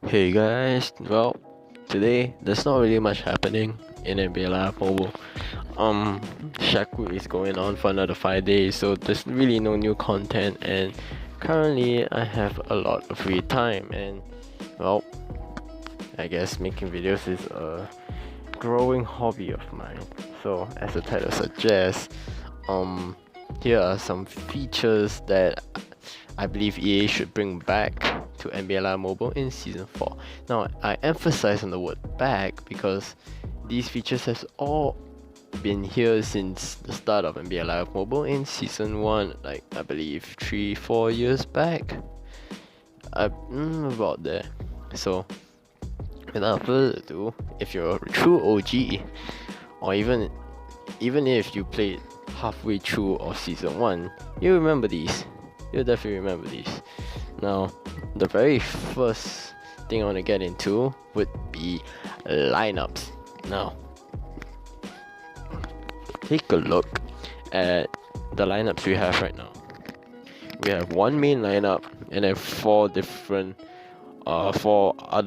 Hey guys, well, today there's not really much happening in NBA Live Mobile. Shaq Week is going on for another 5 days, so there's really no new content, and currently I have a lot of free time, and well, I guess making videos is a growing hobby of mine. So, as the title suggests, here are some features that I believe EA should bring back to NBA Live Mobile in Season 4. Now, I emphasize on the word back because these features has all been here since the start of NBA Live Mobile in Season 1, like I believe 3-4 years back. About there. So, without further ado, if you're a true OG, or even if you played halfway through of Season 1, you remember these. You'll definitely remember these. Now, the very first thing I want to get into would be lineups. Now, take a look at the lineups we have right now. We have one main lineup and then four other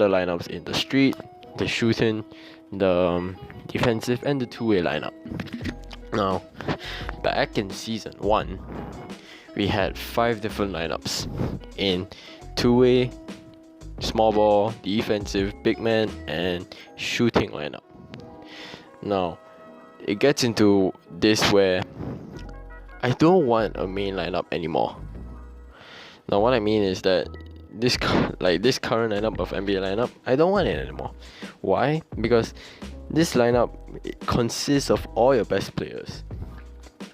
lineups in the street, the shooting, the defensive, and the two-way lineup. Now, back in Season 1, we had 5 different lineups in two-way, small ball, defensive, big man, and shooting lineup. Now, it gets into this where I don't want a main lineup anymore. Now, what I mean is that this current lineup of NBA lineup, I don't want it anymore. Why? Because this lineup consists of all your best players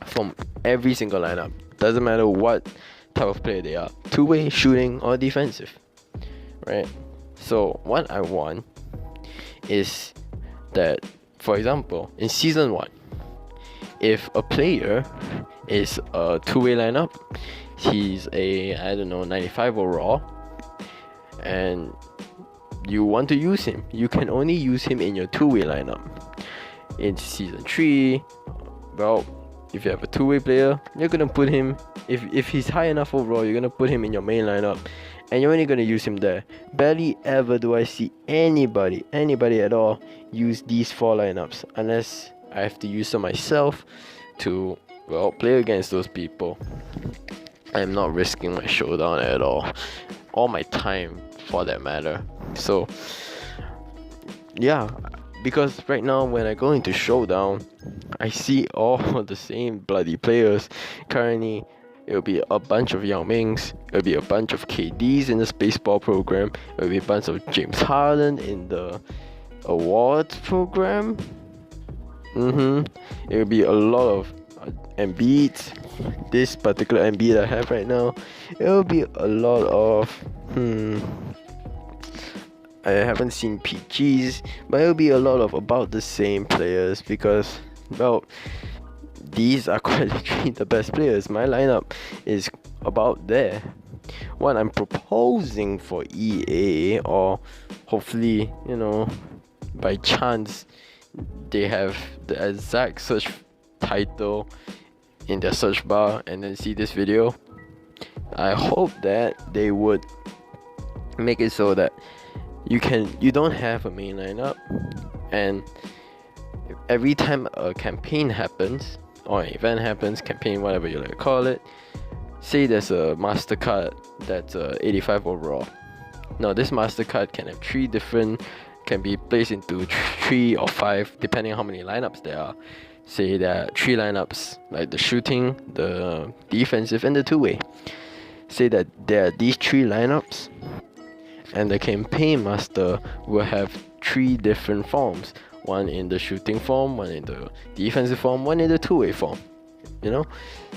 from every single lineup. Doesn't matter what type of player they are, two-way, shooting, or defensive, right? So what I want is that, for example, in Season 1, if a player is a two-way lineup, he's a 95 overall, and you want to use him, you can only use him in your two-way lineup. In Season 3, well, if you have a two-way player, you're gonna put him, if he's high enough overall, you're gonna put him in your main lineup, and you're only gonna use him there. Barely ever do I see anybody at all use these 4 lineups, unless I have to use them myself to, well, play against those people. I'm not risking my showdown at all my time for that matter. So yeah, because right now when I go into showdown, I see all the same bloody players. Currently, it'll be a bunch of Yao Mings, it'll be a bunch of KDs in the Spaceball program, it'll be a bunch of James Harden in the awards program. It'll be a lot of Embiid. This particular Embiid I have right now, it'll be a lot of I haven't seen PGs, but it'll be a lot of about the same players because, well, these are quite literally the best players. My lineup is about there. What I'm proposing for EA, or hopefully, by chance, they have the exact search title in their search bar and then see this video. I hope that they would make it so that you don't have a main lineup, and every time a campaign happens or an event happens, campaign, whatever you like to call it, say there's a master card that's 85 overall. Now this master card can have can be placed into 3 or 5 depending on how many lineups there are. Say there are 3 lineups, like the shooting, the defensive, and the two-way. Say that there are these 3 lineups, and the campaign master will have 3 different forms. One in the shooting form, one in the defensive form, one in the two-way form.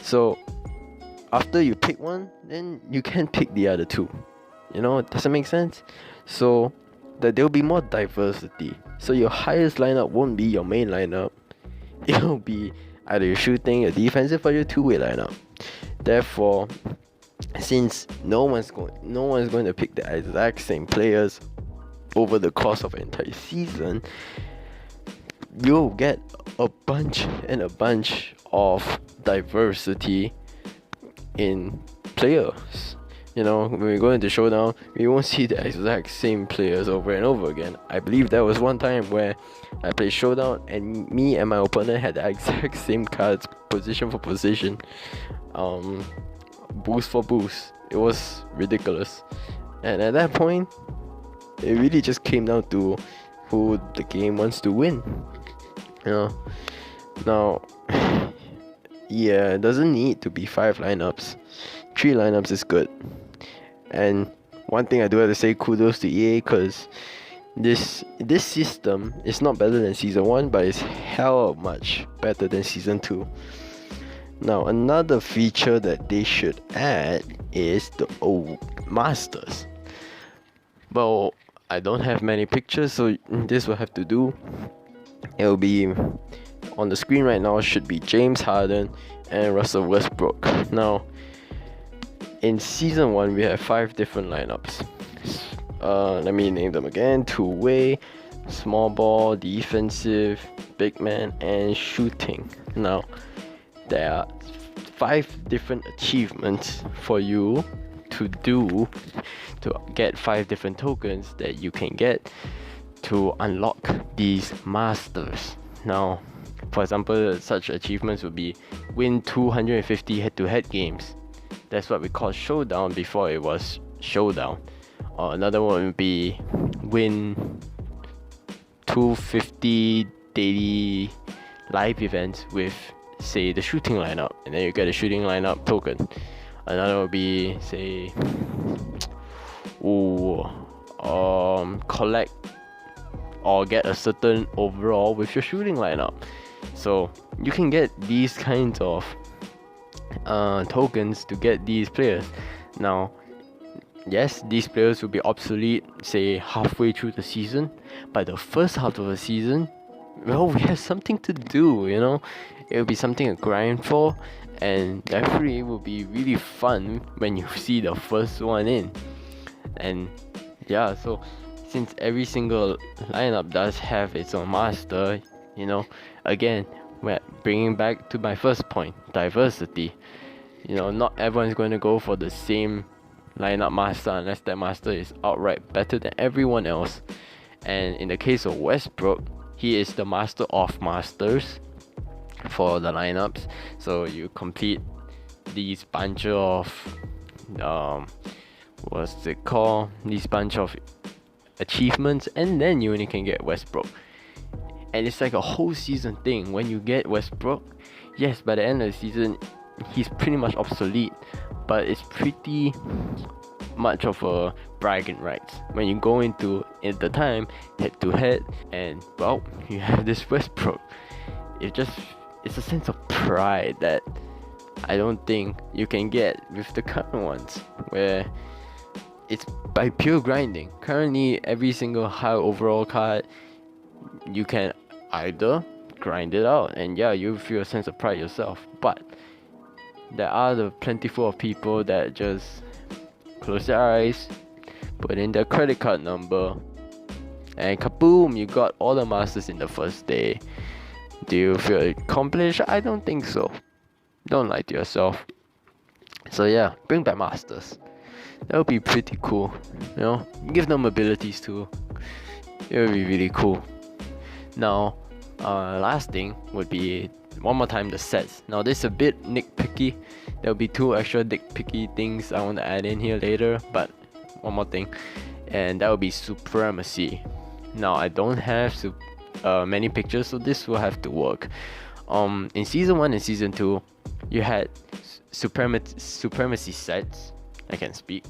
So after you pick one, then you can pick the other 2. Does that make sense? So that there'll be more diversity. So your highest lineup won't be your main lineup. It'll be either your shooting, your defensive, or your two-way lineup. Therefore, since no one's going to pick the exact same players over the course of an entire season, you'll get a bunch of diversity in players. when we go into Showdown, we won't see the exact same players over and over again. I believe there was one time where I played Showdown and me and my opponent had the exact same cards, position for position, boost for boost. It was ridiculous. And at that point, it really just came down to who the game wants to win. Now, yeah, it doesn't need to be 5 lineups. 3 lineups is good. And one thing I do have to say, kudos to EA, because this system is not better than Season 1, but it's hell much better than Season 2. Now, another feature that they should add is the Masters. Well, I don't have many pictures, so this will have to do. It will be on the screen right now, should be James Harden and Russell Westbrook. Now, in Season 1, we have 5 different lineups. Let me name them again. Two-way, small ball, defensive, big man, and shooting. Now, there are 5 different achievements for you to do to get 5 different tokens that you can get to unlock these masters. Now, for example, such achievements would be win 250 head-to-head games. That's what we call Showdown before it was Showdown. Or another one would be win 250 daily live events with, say, the shooting lineup, and then you get a shooting lineup token. Another would be, say, collect or get a certain overall with your shooting lineup. So you can get these kinds of tokens to get these players. Now, yes, these players will be obsolete, say, halfway through the season, but the first half of the season, well, we have something to do, It will be something to grind for, and definitely it will be really fun when you see the first one in. And yeah, so since every single lineup does have its own master, again, we're bringing back to my first point, diversity. Not everyone's going to go for the same lineup master unless that master is outright better than everyone else. And in the case of Westbrook, he is the master of masters for the lineups. So you complete these bunch of these bunch of achievements, and then you only can get Westbrook. And it's like a whole season thing. When you get Westbrook, yes, by the end of the season he's pretty much obsolete, but it's pretty much of a bragging rights when you go into at the time head to head, and well, you have this Westbrook. It's a sense of pride that I don't think you can get with the current ones, where it's by pure grinding. Currently, every single high overall card, you can either grind it out, and yeah, you feel a sense of pride yourself. But there are the plentiful of people that just close their eyes, put in their credit card number, and kaboom, you got all the masters in the first day. Do you feel accomplished? I don't think so. Don't lie to yourself. So yeah, bring back masters. That would be pretty cool. Give them abilities too. It would be really cool. Now, last thing would be one more time the sets. Now this is a bit nitpicky. There'll be 2 extra nitpicky things I want to add in here later, but one more thing, and that would be supremacy. Now I don't have many pictures, so this will have to work. In Season 1 and Season 2, you had supremacy sets. I can speak.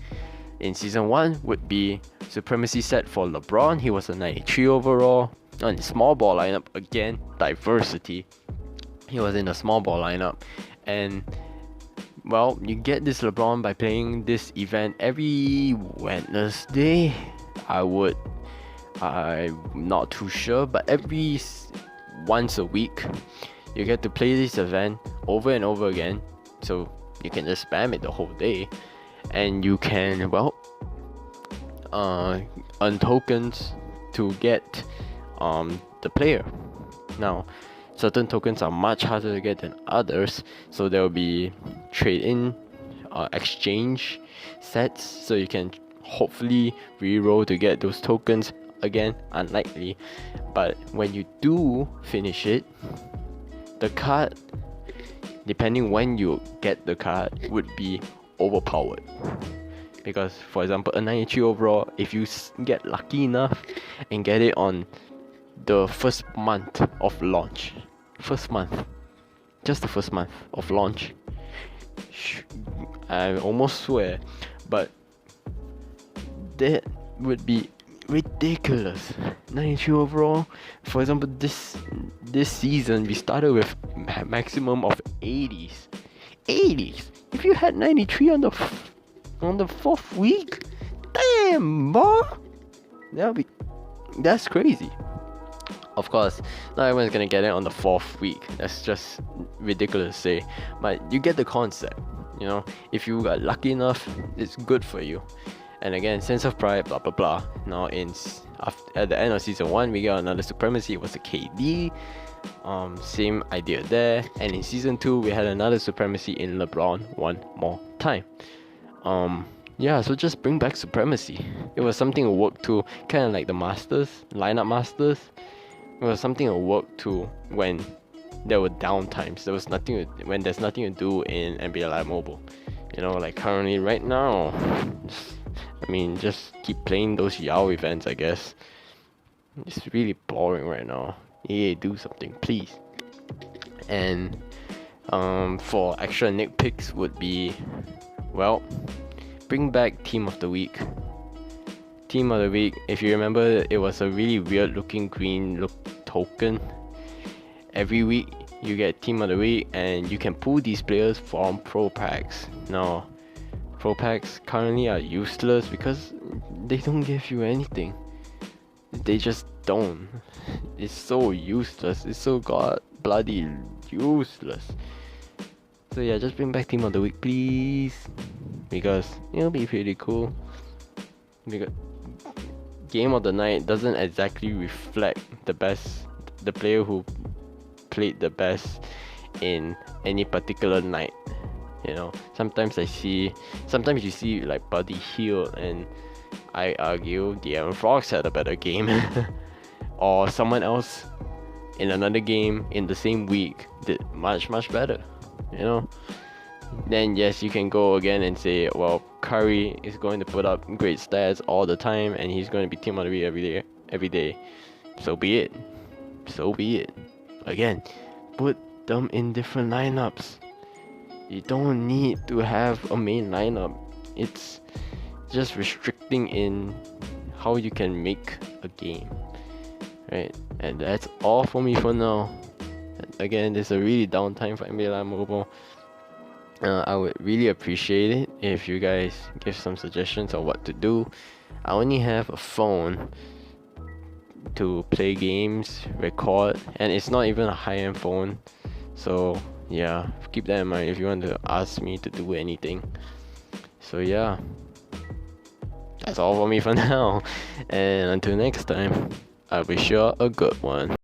In Season 1 would be supremacy set for LeBron. He was a 93 overall. On the small ball lineup, again, diversity. He was in a small ball lineup. And well, you get this LeBron by playing this event every Wednesday. I'm not too sure, but once a week you get to play this event over and over again. So you can just spam it the whole day, and you can earn tokens to get the player. Now, certain tokens are much harder to get than others, so there will be trade-in, exchange, sets, so you can hopefully reroll to get those tokens. Again, unlikely, but when you do finish it, the card, depending when you get the card, would be overpowered. Because, for example, a 93 overall, if you get lucky enough and get it on the first month of launch, just the first month of launch, I almost swear, but that would be ridiculous. 93 overall. For example, this season we started with maximum of 80s. If you had 93 on the fourth week, damn, boy, that's crazy. Of course, not everyone's gonna get it on the fourth week. That's just ridiculous to say, but you get the concept. You know, if you got lucky enough, it's good for you. And again, sense of pride, blah blah blah. Now at the end of season 1, we got another supremacy. It was a KD. Same idea there. And in season 2, we had another supremacy in LeBron one more time. Yeah, so just bring back supremacy. It was something to work to, kind of like the Masters, lineup Masters. It was something to work to when there were down times. When there's nothing to do in NBA Live Mobile. You know, like currently right now. Just keep playing those Yao events, I guess. It's really boring right now. EA, do something, please. And for extra nitpicks would be, well, bring back Team of the Week. Team of the Week, if you remember, it was a really weird looking green token. Every week you get Team of the Week, and you can pull these players from Pro Packs. Now, Pro Packs currently are useless because they don't give you anything. They just don't. It's so useless. It's so bloody useless. So yeah, just bring back Team of the Week, please, because it'll be pretty cool. Because Game of the Night doesn't exactly reflect the player who played the best in any particular night. You know, sometimes you see like Buddy Hield, and I argue De'Aaron Fox had a better game, or someone else in another game in the same week did much better. You know, then yes, you can go again and say, well, Curry is going to put up great stats all the time, and he's going to be Team of the Week every day. So be it. Again, put them in different lineups. You don't need to have a main lineup. It's just restricting in how you can make a game, right? And that's all for me for now. Again, there's a really downtime for NBA Live Mobile. I would really appreciate it if you guys give some suggestions on what to do. I only have a phone to play games, record, and it's not even a high-end phone. So yeah, keep that in mind if you want to ask me to do anything. So yeah, that's all for me for now, and until next time, I wish you a good one.